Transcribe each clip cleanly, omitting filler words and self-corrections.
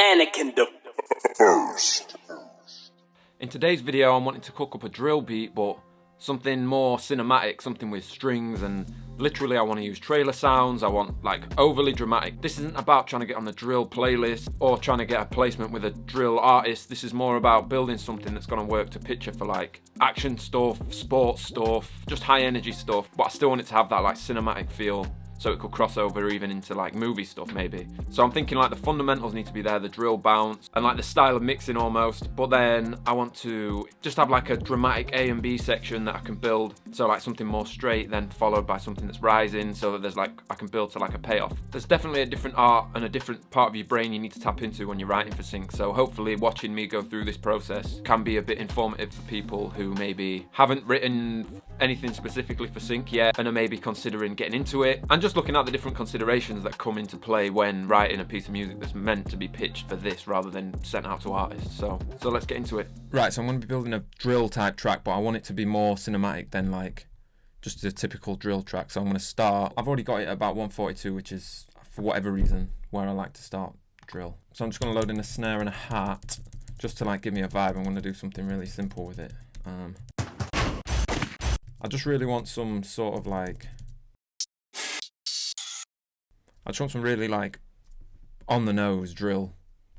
banana can do first. In today's video, I'm wanting to cook up a drill beat, but something more cinematic, something with strings, and literally I want to use trailer sounds. I want like overly dramatic. This isn't about trying to get on the drill playlist or trying to get a placement with a drill artist. This is more about building something that's going to work to picture for like action stuff, sports stuff, just high energy stuff, but I still want it to have that like cinematic feel, so it could cross over even into like movie stuff maybe. So I'm thinking like the fundamentals need to be there, the drill bounce, and like the style of mixing almost, but then I want to just have like a dramatic A and B section that I can build, so like something more straight, then followed by something that's rising, so that there's like, I can build to like a payoff. There's definitely a different art and a different part of your brain you need to tap into when you're writing for sync, so hopefully watching me go through this process can be a bit informative for people who maybe haven't written anything specifically for sync yet and are maybe considering getting into it, and just looking at the different considerations that come into play when writing a piece of music that's meant to be pitched for this rather than sent out to artists. So let's get into it. Right, so I'm going to be building a drill type track, but I want it to be more cinematic than like just a typical drill track. So I'm going to start, I've already got it at about 142, which is for whatever reason where I like to start drill. So I'm just going to load in a snare and a hat just to like give me a vibe. I'm going to do something really simple with it. I just really want some sort of like, I just want some really like on the nose drill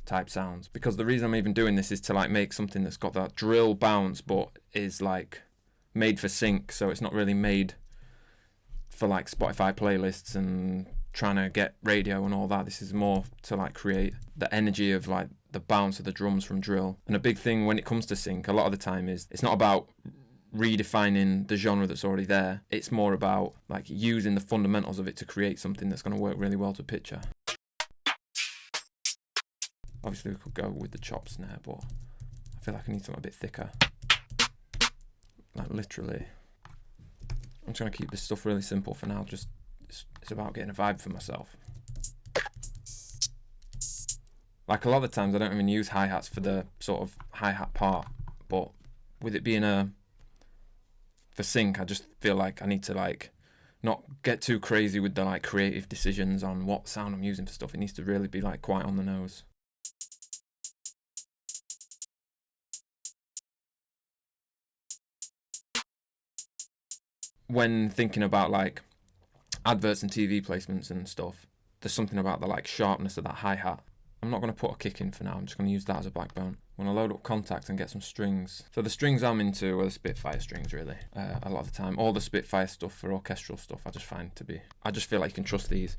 type sounds, because the reason I'm even doing this is to like make something that's got that drill bounce but is like made for sync, so it's not really made for like Spotify playlists and trying to get radio and all that. This is more to like create the energy of like the bounce of the drums from drill. And a big thing when it comes to sync a lot of the time is it's not about redefining the genre that's already there. It's more about like using the fundamentals of it to create something that's going to work really well to picture. Obviously we could go with the chop snare, but I feel like I need something a bit thicker. Like literally, I'm just going to keep this stuff really simple for now. Just it's about getting a vibe for myself. Like a lot of the times I don't even use hi-hats for the sort of hi-hat part, but with it being for sync, I just feel like I need to like not get too crazy with the like creative decisions on what sound I'm using for stuff. It needs to really be like quite on the nose. When thinking about like adverts and TV placements and stuff, there's something about the like sharpness of that hi-hat. I'm not going to put a kick in for now, I'm just going to use that as a backbone. I'm going to load up Contact and get some strings. So the strings I'm into are the Spitfire strings really, a lot of the time. All the Spitfire stuff for orchestral stuff I just find to be, I just feel like you can trust these.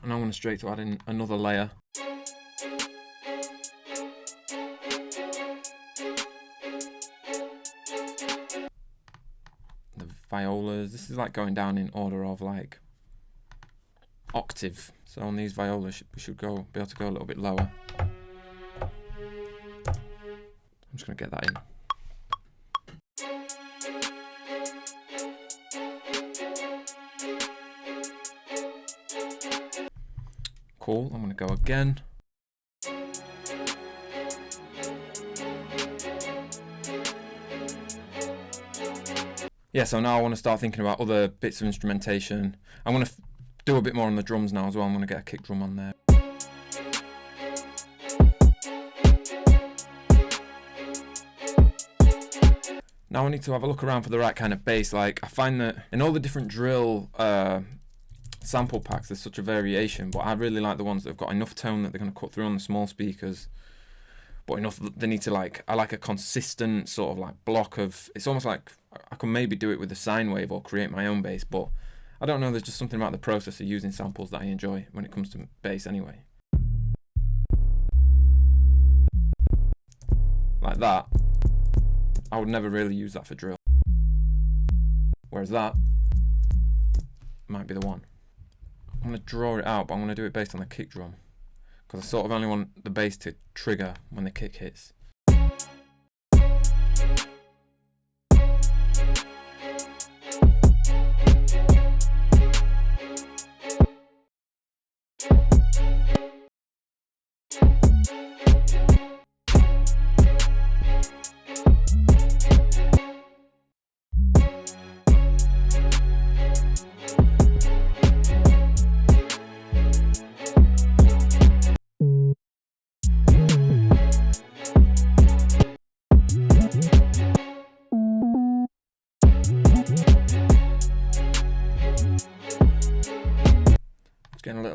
And I'm going straight to add in another layer. The violas, this is like going down in order of like octave. So on these violas we should be able to go a little bit lower. I'm just going to get that in. Cool, I'm going to go again. Yeah, so now I want to start thinking about other bits of instrumentation. I'm going to do a bit more on the drums now as well. I'm going to get a kick drum on there. Now I need to have a look around for the right kind of bass. Like I find that in all the different drill sample packs there's such a variation, but I really like the ones that have got enough tone that they're going to cut through on the small speakers, but enough that they need to like, I like a consistent sort of like block of, it's almost like I can maybe do it with a sine wave or create my own bass, but I don't know, there's just something about the process of using samples that I enjoy when it comes to bass anyway. Like that, I would never really use that for drill, whereas that might be the one. I'm going to draw it out, but I'm going to do it based on the kick drum, because I sort of only want the bass to trigger when the kick hits.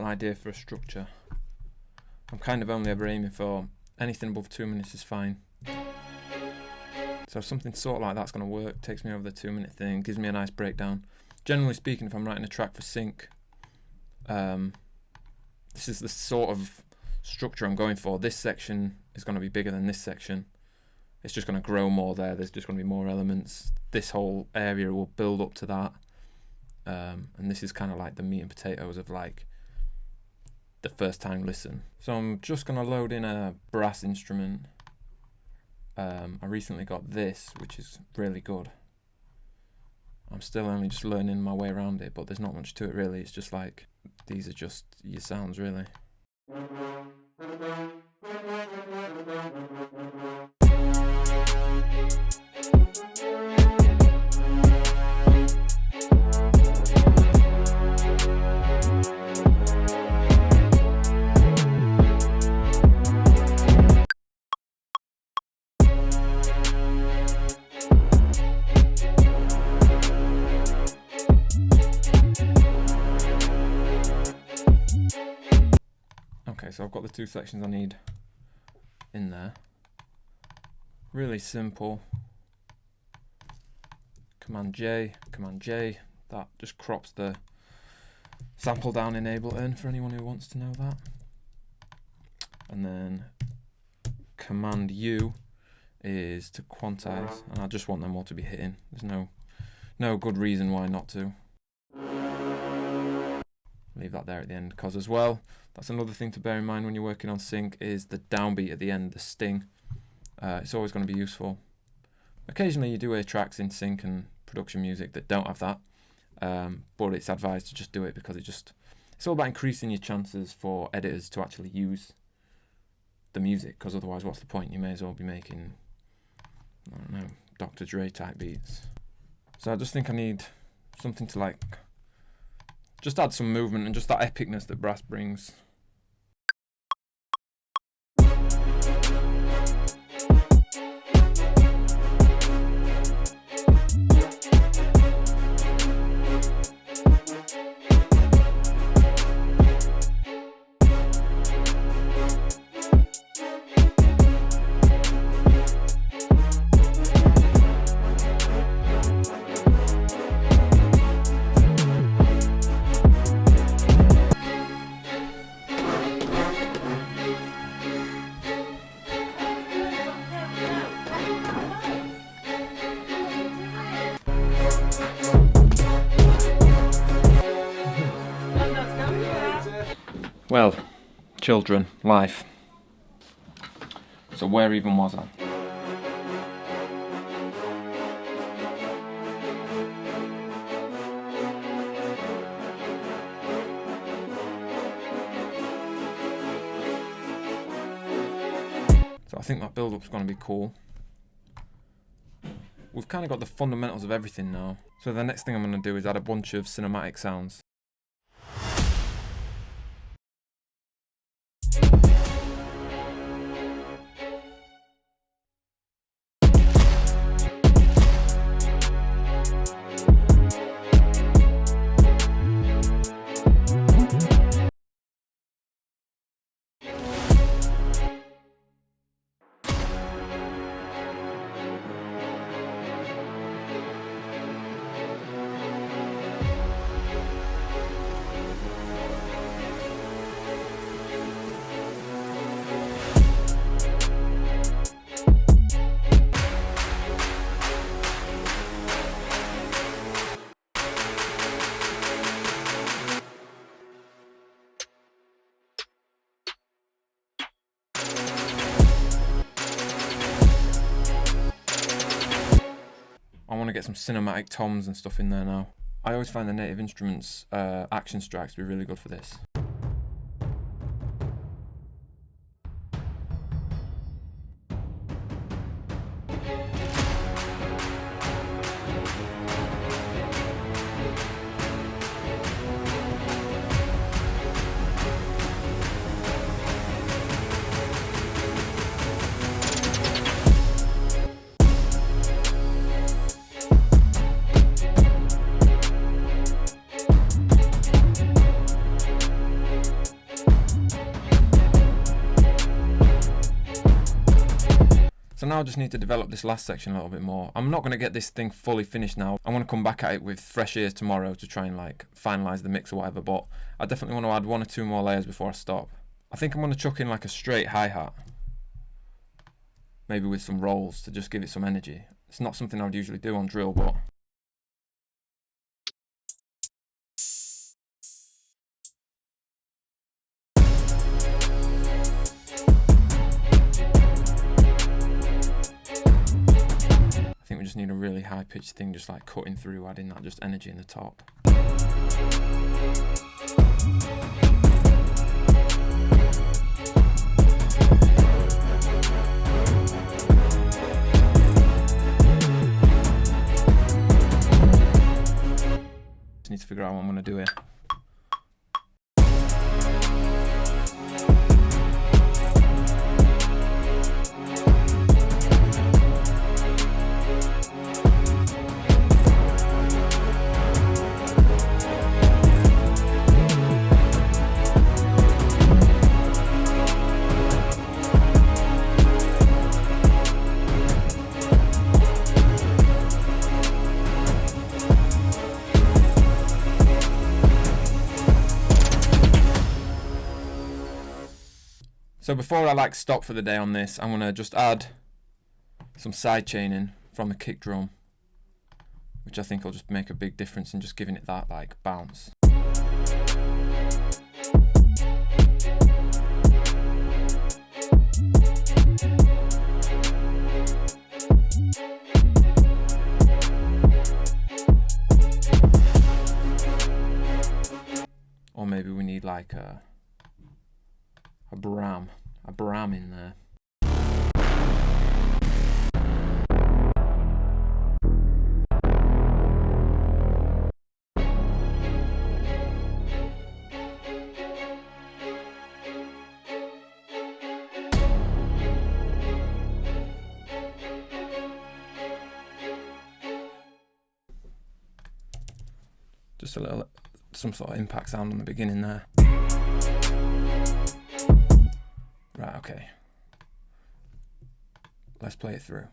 general idea for a structure. I'm kind of only ever aiming for anything above 2 minutes is fine. So something sort of like that's going to work, takes me over the 2 minute thing, gives me a nice breakdown. Generally speaking, if I'm writing a track for sync, this is the sort of structure I'm going for. This section is going to be bigger than this section. It's just going to grow more there. There's just going to be more elements. This whole area will build up to that. And this is kind of like the meat and potatoes of like the first time listen. So I'm just going to load in a brass instrument. I recently got this, which is really good. I'm still only just learning my way around it, but there's not much to it really. It's just like, these are just your sounds really. Okay, so I've got the two sections I need in there. Really simple. Command J, that just crops the sample down in Ableton for anyone who wants to know that. And then Command U is to quantize, and I just want them all to be hitting. There's no good reason why not to. Leave that there at the end, because as well, that's another thing to bear in mind when you're working on sync, is the downbeat at the end, the sting. It's always going to be useful. Occasionally you do hear tracks in sync and production music that don't have that, but it's advised to just do it because it's all about increasing your chances for editors to actually use the music, because otherwise what's the point? You may as well be making, I don't know, Dr. Dre type beats. So I just think I need something to like just add some movement and just that epicness that brass brings. Well, children, life. So where even was I? So I think that build-up's going to be cool. We've kind of got the fundamentals of everything now. So the next thing I'm going to do is add a bunch of cinematic sounds. I want to get some cinematic toms and stuff in there now. I always find the Native Instruments action strikes to be really good for this. now I just need to develop this last section a little bit more. I'm not going to get this thing fully finished now. I want to come back at it with fresh ears tomorrow to try and like finalise the mix or whatever, but I definitely want to add 1 or 2 more layers before I stop. I think I'm going to chuck in like a straight hi-hat, maybe with some rolls to just give it some energy. It's not something I would usually do on drill, but I think we just need a really high pitched thing, just like cutting through, adding that just energy in the top. Just need to figure out what I'm going to do here. So before I like stop for the day on this, I'm gonna just add some side chaining from the kick drum, which I think will just make a big difference in just giving it that like bounce. Or maybe we need like a bram in there. Just a little, some sort of impact sound on the beginning there. Right, okay. Let's play it through.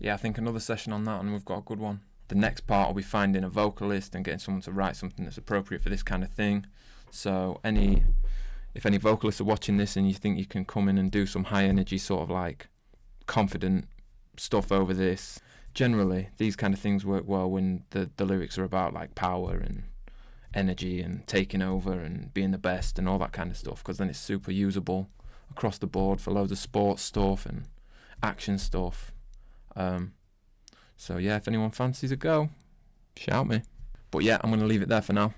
Yeah, I think another session on that and we've got a good one. The next part will be finding a vocalist and getting someone to write something that's appropriate for this kind of thing. So if any vocalists are watching this and you think you can come in and do some high energy sort of like confident stuff over this, generally these kind of things work well when the lyrics are about like power and energy and taking over and being the best and all that kind of stuff, because then it's super usable across the board for loads of sports stuff and action stuff. So yeah, if anyone fancies a go, shout me. But yeah, I'm going to leave it there for now.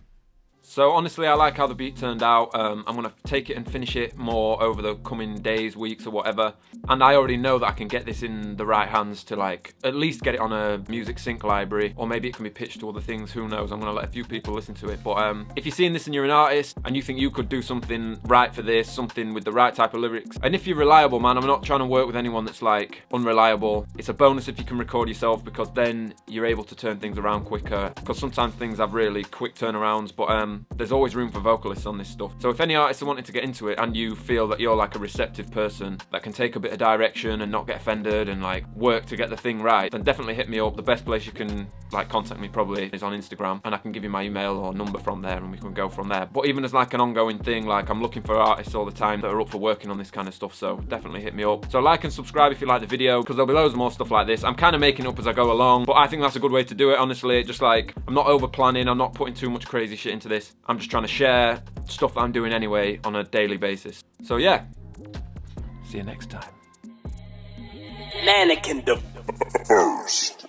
So honestly, I like how the beat turned out. I'm gonna take it and finish it more over the coming days, weeks or whatever. And I already know that I can get this in the right hands to like, at least get it on a music sync library, or maybe it can be pitched to other things, who knows. I'm gonna let a few people listen to it. But if you're seeing this and you're an artist and you think you could do something right for this, something with the right type of lyrics, and if you're reliable, man, I'm not trying to work with anyone that's like unreliable. It's a bonus if you can record yourself, because then you're able to turn things around quicker, because sometimes things have really quick turnarounds. But there's always room for vocalists on this stuff. So if any artists are wanting to get into it and you feel that you're like a receptive person that can take a bit of direction and not get offended and like work to get the thing right, then definitely hit me up. The best place you can like contact me probably is on Instagram, and I can give you my email or number from there and we can go from there. But even as like an ongoing thing, like I'm looking for artists all the time that are up for working on this kind of stuff, so definitely hit me up. So like and subscribe if you like the video, because there'll be loads more stuff like this. I'm kind of making up as I go along, but I think that's a good way to do it, honestly. Just like, I'm not over planning, I'm not putting too much crazy shit into this. I'm just trying to share stuff that I'm doing anyway on a daily basis. So yeah, see you next time. Mannequin the first.